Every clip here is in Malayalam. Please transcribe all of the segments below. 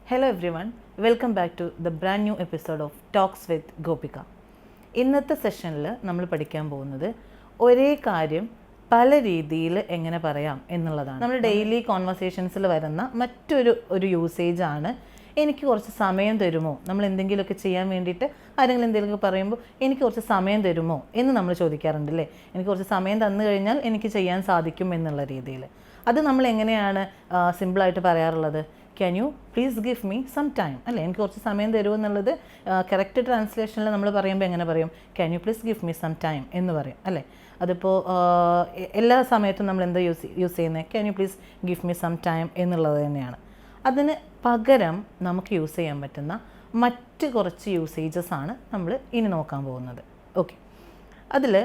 Hello everyone, welcome back to the brand new episode of Talks with Gopika. ഇന്നത്തെ സെഷനിൽ നമ്മൾ പഠിക്കാൻ പോകുന്നത് ഒരേ കാര്യം പല രീതിയിൽ എങ്ങനെ പറയാം എന്നുള്ളതാണ്. നമ്മൾ ഡെയിലി കോൺവെർസേഷൻസിൽ വരുന്ന മറ്റൊരു യൂസേജാണ് എനിക്ക് കുറച്ച് സമയം തരുമോ. നമ്മൾ എന്തെങ്കിലുമൊക്കെ ചെയ്യാൻ വേണ്ടിയിട്ട് ആരെങ്കിലും എന്തെങ്കിലുമൊക്കെ പറയുമ്പോൾ എനിക്ക് കുറച്ച് സമയം തരുമോ എന്ന് നമ്മൾ ചോദിക്കാറുണ്ടല്ലേ. എനിക്ക് കുറച്ച് സമയം തന്നു കഴിഞ്ഞാൽ എനിക്ക് ചെയ്യാൻ സാധിക്കും എന്നുള്ള രീതിയിൽ. അത് നമ്മൾ എങ്ങനെയാണ് സിമ്പിളായിട്ട് പറയാറുള്ളത്? Can you please give me some time അല്ലേ, എനിക്ക് കുറച്ച് സമയം തരുമോ എന്നുള്ളത് കറക്റ്റ് ട്രാൻസ്ലേഷനിൽ നമ്മൾ പറയുമ്പോൾ എങ്ങനെ പറയും? Can you please give me some time എന്ന് പറയും അല്ലേ. അതിപ്പോൾ എല്ലാ സമയത്തും നമ്മൾ എന്താ യൂസ് ചെയ്യുന്നത്? Can you please give me some time എന്നുള്ളത് തന്നെയാണ്. അതിന് പകരം നമുക്ക് യൂസ് ചെയ്യാൻ പറ്റുന്ന മറ്റ് കുറച്ച് യൂസേജസ് ആണ് നമ്മൾ ഇനി നോക്കാൻ പോകുന്നത്. ഓക്കെ, അതിൽ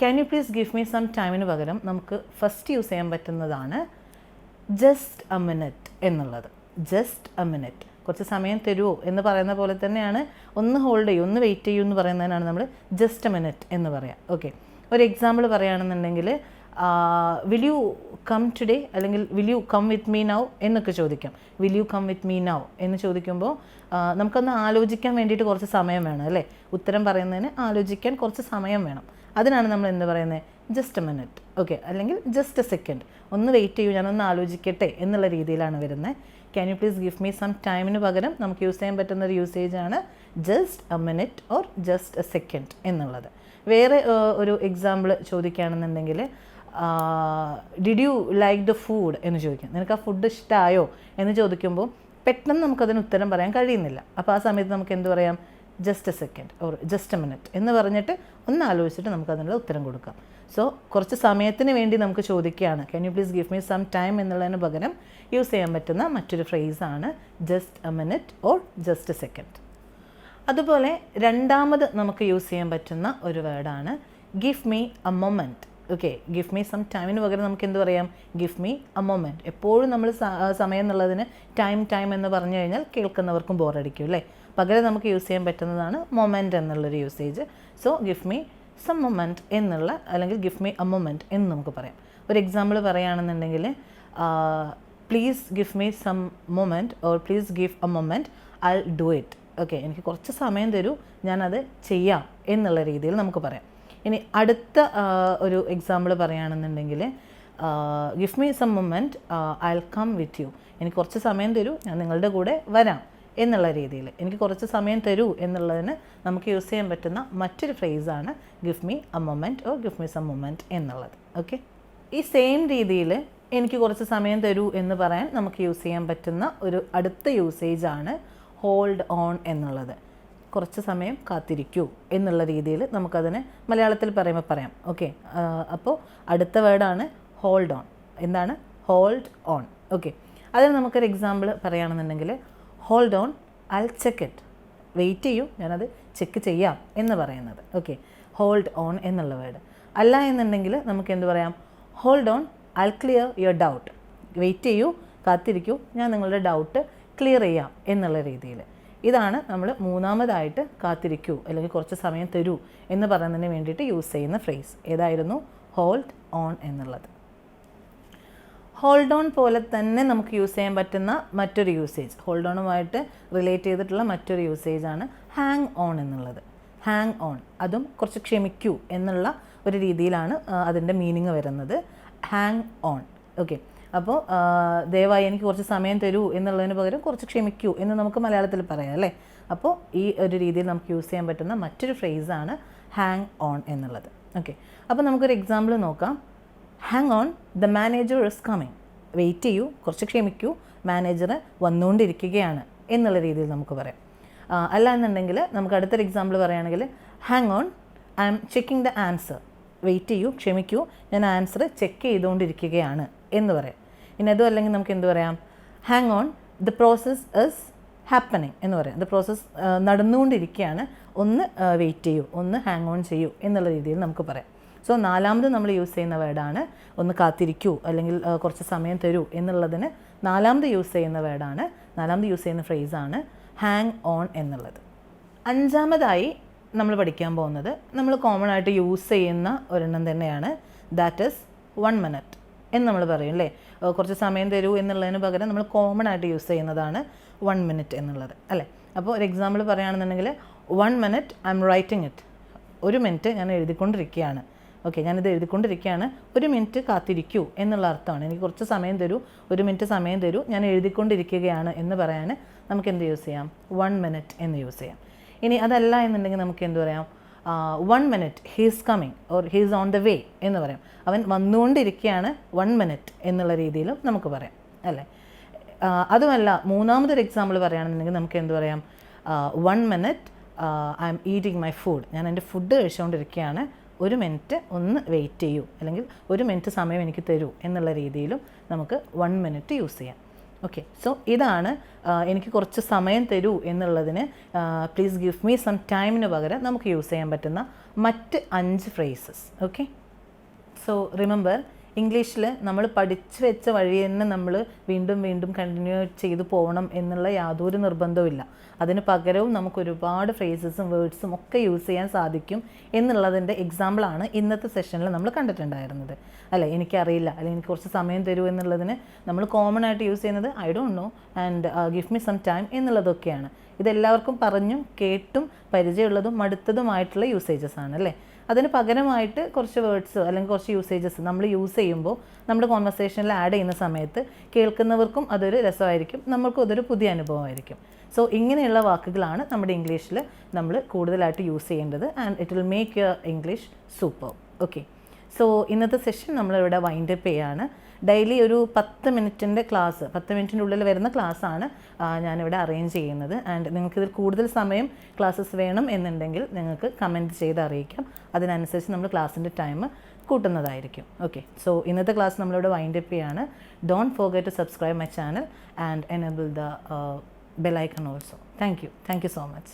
can you please give me some ടൈമിന് പകരം നമുക്ക് ഫസ്റ്റ് യൂസ് ചെയ്യാൻ പറ്റുന്നതാണ് ജസ്റ്റ് എ മിനിറ്റ് എന്നുള്ളത്. ജസ്റ്റ് എ മിനിറ്റ്, കുറച്ച് സമയം തരുമോ എന്ന് പറയുന്ന പോലെ തന്നെയാണ്. ഒന്ന് ഹോൾഡ് ചെയ്യൂ, ഒന്ന് വെയിറ്റ് ചെയ്യൂ എന്ന് പറയുന്നതിനാണ് നമ്മൾ ജസ്റ്റ് എ മിനിറ്റ് എന്ന് പറയാം. ഓക്കെ, ഒരു എക്സാമ്പിൾ പറയുകയാണെന്നുണ്ടെങ്കിൽ വിൽ യു കം ടുഡേ അല്ലെങ്കിൽ will you come with me now എന്നൊക്കെ ചോദിക്കാം. Will you come with me now എന്ന് ചോദിക്കുമ്പോൾ നമുക്കൊന്ന് ആലോചിക്കാൻ വേണ്ടിയിട്ട് കുറച്ച് സമയം വേണം അല്ലേ. ഉത്തരം പറയുന്നതിന് ആലോചിക്കാൻ കുറച്ച് സമയം വേണം. അതിനാണ് നമ്മൾ എന്ത് പറയുന്നത്? Just a minute. ഓക്കെ, അല്ലെങ്കിൽ ജസ്റ്റ് എ സെക്കൻഡ്, ഒന്ന് വെയിറ്റ് ചെയ്യൂ, ഞാനൊന്ന് ആലോചിക്കട്ടെ എന്നുള്ള രീതിയിലാണ് വരുന്നത്. Can you please give me some ടൈമിന് പകരം നമുക്ക് യൂസ് ചെയ്യാൻ പറ്റുന്ന ഒരു യൂസേജാണ് just a minute or just a second എന്നുള്ളത്. വേറെ ഒരു എക്സാമ്പിൾ ചോദിക്കുകയാണെന്നുണ്ടെങ്കിൽ did you like the food എന്ന് ചോദിക്കാം. നിനക്ക് ആ ഫുഡ് ഇഷ്ടമായോ എന്ന് ചോദിക്കുമ്പോൾ പെട്ടെന്ന് നമുക്കതിന് ഉത്തരം പറയാൻ കഴിയുന്നില്ല. അപ്പോൾ ആ സമയത്ത് നമുക്ക് എന്ത് പറയാം? Just a second or just a minute എന്ന് പറഞ്ഞിട്ട് ഒന്ന് ആലോചിച്ചിട്ട് നമുക്ക് അതിനുള്ള ഉത്തരം കൊടുക്കാം. സോ കുറച്ച് സമയത്തിന് വേണ്ടി നമുക്ക് ചോദിക്കുകയാണ് can you please give me some time എന്നുള്ളതിന് പകരം യൂസ് ചെയ്യാൻ പറ്റുന്ന മറ്റൊരു ഫ്രേസാണ് just a minute or just a second. അതുപോലെ രണ്ടാമത് നമുക്ക് യൂസ് ചെയ്യാൻ പറ്റുന്ന ഒരു വേർഡാണ് give me a moment. Okay, give me some ടൈമിന് പകരം നമുക്ക് എന്ത് പറയാം? Give me a moment. എപ്പോഴും നമ്മൾ സമയം എന്നുള്ളതിന് ടൈം എന്ന് പറഞ്ഞു കഴിഞ്ഞാൽ കേൾക്കുന്നവർക്കും ബോറടിക്കും അല്ലേ. പകരം നമുക്ക് യൂസ് ചെയ്യാൻ പറ്റുന്നതാണ് മൊമെൻറ്റ് എന്നുള്ളൊരു usage. So give me some moment എന്നുള്ള, അല്ലെങ്കിൽ ഗിവ് മീ എ മൊമെൻറ്റ് എന്ന് നമുക്ക് പറയാം. ഒരു എക്സാമ്പിൾ പറയുകയാണെന്നുണ്ടെങ്കിൽ please give me some moment or please give a moment, I do it. Okay, എനിക്ക് കുറച്ച് സമയം തരൂ, ഞാനത് ചെയ്യാം എന്നുള്ള രീതിയിൽ നമുക്ക് പറയാം. ഇനി അടുത്ത ഒരു എക്സാമ്പിൾ പറയുകയാണെന്നുണ്ടെങ്കിൽ give me some moment I will come with you. എനിക്ക് കുറച്ച് സമയം തരൂ, ഞാൻ നിങ്ങളുടെ കൂടെ വരാം എന്നുള്ള രീതിയിൽ. എനിക്ക് കുറച്ച് സമയം തരൂ എന്നുള്ളതിന് നമുക്ക് യൂസ് ചെയ്യാൻ പറ്റുന്ന മറ്റൊരു ഫ്രേസാണ് give me a moment or give me some moment എന്നുള്ളത്. ഓക്കെ, ഈ സെയിം രീതിയിൽ എനിക്ക് കുറച്ച് സമയം തരൂ എന്ന് പറയാൻ നമുക്ക് യൂസ് ചെയ്യാൻ പറ്റുന്ന ഒരു അടുത്ത യൂസേജാണ് ഹോൾഡ് ഓൺ എന്നുള്ളത്. കുറച്ച് സമയം കാത്തിരിക്കൂ എന്നുള്ള രീതിയിൽ നമുക്കതിന് മലയാളത്തിൽ പറയുമ്പോൾ പറയാം. ഓക്കെ, അപ്പോൾ അടുത്ത വേർഡാണ് ഹോൾഡ് ഓൺ. എന്താണ് ഹോൾഡ് ഓൺ? ഓക്കെ, അതിന് നമുക്കൊരു എക്സാമ്പിൾ പറയുകയാണെന്നുണ്ടെങ്കിൽ hold on I will check it. Wait ചെയ്യൂ, ഞാനത് ചെക്ക് ചെയ്യാം എന്ന് പറയുന്നത്. ഓക്കെ, ഹോൾഡ് ഓൺ എന്നുള്ള വേർഡ്. അല്ല എന്നുണ്ടെങ്കിൽ നമുക്ക് എന്ത് പറയാം? Hold on I will clear your doubt. Wait ചെയ്യൂ, കാത്തിരിക്കൂ, ഞാൻ നിങ്ങളുടെ ഡൗട്ട് ക്ലിയർ ചെയ്യാം എന്നുള്ള രീതിയിൽ. ഇതാണ് നമ്മൾ മൂന്നാമതായിട്ട് കാത്തിരിക്കൂ അല്ലെങ്കിൽ കുറച്ച് സമയം തരൂ എന്ന് പറയുന്നതിന് വേണ്ടിയിട്ട് യൂസ് ചെയ്യുന്ന ഫ്രേസ്. ഏതായിരുന്നു? ഹോൾഡ് ഓൺ എന്നുള്ളത്. ഹോൾഡ് ഓൺ പോലെ തന്നെ നമുക്ക് യൂസ് ചെയ്യാൻ പറ്റുന്ന മറ്റൊരു യൂസേജ്, ഹോൾഡ് ഓണുമായിട്ട് റിലേറ്റ് ചെയ്തിട്ടുള്ള മറ്റൊരു യൂസേജാണ് ഹാങ് ഓൺ എന്നുള്ളത്. ഹാങ് ഓൺ, അതും കുറച്ച് ക്ഷമിക്കൂ എന്നുള്ള ഒരു രീതിയിലാണ് അതിൻ്റെ മീനിങ് വരുന്നത്. Hang on. ഓക്കെ, അപ്പോൾ ദയവായി എനിക്ക് കുറച്ച് സമയം തരൂ എന്നുള്ളതിന് പകരം കുറച്ച് ക്ഷമിക്കൂ എന്ന് നമുക്ക് മലയാളത്തിൽ പറയാം അല്ലേ. അപ്പോൾ ഈ ഒരു രീതിയിൽ നമുക്ക് യൂസ് ചെയ്യാൻ പറ്റുന്ന മറ്റൊരു ഫ്രേസാണ് ഹാങ് ഓൺ എന്നുള്ളത്. ഓക്കെ, അപ്പോൾ നമുക്കൊരു എക്സാമ്പിൾ നോക്കാം. Hang on, the manager is coming. Wait ചെയ്യൂ, കുറച്ച് ക്ഷമിക്കൂ, മാനേജർ വന്നുകൊണ്ടിരിക്കുകയാണ് എന്നുള്ള രീതിയിൽ നമുക്ക് പറയാം. അല്ല എന്നുണ്ടെങ്കിൽ നമുക്ക് അടുത്തൊരു എക്സാമ്പിൾ പറയുകയാണെങ്കിൽ hang on, I am checking the answer. Wait ചെയ്യൂ, ക്ഷമിക്കൂ, ഞാൻ ആൻസർ ചെക്ക് ചെയ്തുകൊണ്ടിരിക്കുകയാണ് എന്ന് പറയാം. ഇനി അതും അല്ലെങ്കിൽ നമുക്ക് എന്ത് പറയാം? Hang on, the process is happening എന്ന് പറയാം. ദ പ്രോസസ് നടന്നുകൊണ്ടിരിക്കുകയാണ്, ഒന്ന് വെയിറ്റ് ചെയ്യൂ, ഒന്ന് ഹാങ് ഓൺ ചെയ്യൂ എന്നുള്ള രീതിയിൽ നമുക്ക് പറയാം. സോ നാലാമത് നമ്മൾ യൂസ് ചെയ്യുന്ന വേർഡാണ് ഒന്ന് കാത്തിരിക്കൂ അല്ലെങ്കിൽ കുറച്ച് സമയം തരൂ എന്നുള്ളതിന് നാലാമത് യൂസ് ചെയ്യുന്ന ഫ്രേസാണ് ഹാങ് ഓൺ എന്നുള്ളത്. അഞ്ചാമതായി നമ്മൾ പഠിക്കാൻ പോകുന്നത് നമ്മൾ കോമൺ ആയിട്ട് യൂസ് ചെയ്യുന്ന ഒരെണ്ണം തന്നെയാണ്. That is 1 minute. എന്ന് നമ്മൾ പറയും അല്ലേ. കുറച്ച് സമയം തരൂ എന്നുള്ളതിന് പകരം നമ്മൾ കോമൺ ആയിട്ട് യൂസ് ചെയ്യുന്നതാണ് 1 മിനിറ്റ് എന്നുള്ളത് അല്ലേ. അപ്പോൾ ഒരു എക്സാമ്പിൾ പറയുകയാണെന്നുണ്ടെങ്കിൽ 1 minute I M writing it. 1 minute ഞാൻ എഴുതിക്കൊണ്ടിരിക്കുകയാണ്. ഓക്കെ, ഞാനിത് എഴുതിക്കൊണ്ടിരിക്കുകയാണ്, 1 മിനിറ്റ് കാത്തിരിക്കൂ എന്നുള്ള അർത്ഥമാണ്. എനിക്ക് കുറച്ച് സമയം തരൂ, 1 മിനിറ്റ് സമയം തരൂ, ഞാൻ എഴുതിക്കൊണ്ടിരിക്കുകയാണ് എന്ന് പറയാൻ നമുക്ക് എന്ത് യൂസ് ചെയ്യാം? 1 മിനിറ്റ് എന്ന് യൂസ് ചെയ്യാം. ഇനി അതല്ല എന്നുണ്ടെങ്കിൽ നമുക്ക് എന്ത് പറയാം? 1 minute he's coming or he's on the way എന്ന് പറയാം. അവൻ വന്നുകൊണ്ടിരിക്കുകയാണ് 1 മിനിറ്റ് എന്നുള്ള രീതിയിലും നമുക്ക് പറയാം അല്ലേ. അതുമല്ല, മൂന്നാമതൊരു എക്സാമ്പിൾ പറയുകയാണെന്നുണ്ടെങ്കിൽ നമുക്ക് എന്ത് പറയാം? 1 minute I M eating my food. ഞാൻ എൻ്റെ ഫുഡ് കഴിച്ചുകൊണ്ടിരിക്കുകയാണ്, 1 മിനിറ്റ് ഒന്ന് വെയിറ്റ് ചെയ്യൂ, അല്ലെങ്കിൽ 1 മിനിറ്റ് സമയം എനിക്ക് തരൂ എന്നുള്ള രീതിയിലും നമുക്ക് 1 മിനിറ്റ് യൂസ് ചെയ്യാം. ഓക്കെ, സോ ഇതാണ് എനിക്ക് കുറച്ച് സമയം തരൂ എന്നുള്ളതിന് പ്ലീസ് ഗിവ് മീ സം ടൈമിന് പകരം നമുക്ക് യൂസ് ചെയ്യാൻ പറ്റുന്ന മറ്റ് 5 ഫ്രേസസ്. ഓക്കെ, സോ റിമെമ്പർ, ഇംഗ്ലീഷിൽ നമ്മൾ പഠിച്ചു വെച്ച വഴി തന്നെ നമ്മൾ വീണ്ടും വീണ്ടും കണ്ടിന്യൂ ചെയ്തു പോകണം എന്നുള്ള യാതൊരു നിർബന്ധവുമില്ല. അതിന് പകരവും നമുക്ക് ഒരുപാട് ഫ്രേസസും വേർഡ്സും ഒക്കെ യൂസ് ചെയ്യാൻ സാധിക്കും എന്നുള്ളതിൻ്റെ എക്സാമ്പിളാണ് ഇന്നത്തെ സെഷനിൽ നമ്മൾ കണ്ടിട്ടുണ്ടായിരുന്നത് അല്ലേ. എനിക്കറിയില്ല, അല്ലെങ്കിൽ എനിക്ക് കുറച്ച് സമയം തരൂ എന്നുള്ളതിന് നമ്മൾ കോമൺ ആയിട്ട് യൂസ് ചെയ്യുന്നത് I don't know and give me some time എന്നുള്ളതൊക്കെയാണ്. ഇതെല്ലാവർക്കും പറഞ്ഞും കേട്ടും പരിചയമുള്ളതും മടുത്തതുമായിട്ടുള്ള യൂസേജസ് ആണ് അല്ലേ. അതിന് പകരമായിട്ട് കുറച്ച് വേർഡ്സ് അല്ലെങ്കിൽ കുറച്ച് യൂസേജസ് നമ്മൾ യൂസ് ചെയ്യുമ്പോൾ നമ്മുടെ കോൺവെർസേഷനിൽ ആഡ് ചെയ്യുന്ന സമയത്ത് കേൾക്കുന്നവർക്കും അതൊരു രസമായിരിക്കും, നമ്മൾക്കും അതൊരു പുതിയ അനുഭവമായിരിക്കും. സോ ഇങ്ങനെയുള്ള വാക്കുകളാണ് നമ്മുടെ ഇംഗ്ലീഷിൽ നമ്മൾ കൂടുതലായിട്ട് യൂസ് ചെയ്യേണ്ടത് and it will make your English super. Okay, so ഇന്നത്തെ സെഷൻ നമ്മളിവിടെ വൈൻഡപ്പ് ചെയ്യാണ്. ഡെയിലി ഒരു 10 മിനിറ്റിൻ്റെ ക്ലാസ്, 10 മിനിറ്റിൻ്റെ ഉള്ളിൽ വരുന്ന ക്ലാസ്സാണ് ഞാനിവിടെ അറേഞ്ച് ചെയ്യുന്നത്. ആൻഡ് നിങ്ങൾക്കിതിൽ കൂടുതൽ സമയം ക്ലാസ്സസ് വേണം എന്നുണ്ടെങ്കിൽ നിങ്ങൾക്ക് കമൻറ്റ് ചെയ്ത് അറിയിക്കാം. അതിനനുസരിച്ച് നമ്മൾ ക്ലാസ്സിൻ്റെ ടൈം കൂട്ടുന്നതായിരിക്കും. ഓക്കെ, സോ ഇന്നത്തെ ക്ലാസ് നമ്മളിവിടെ വൈൻഡപ്പ് ചെയ്യാണ്. Don't forget to subscribe my channel and enable the bell icon also. Thank you so much.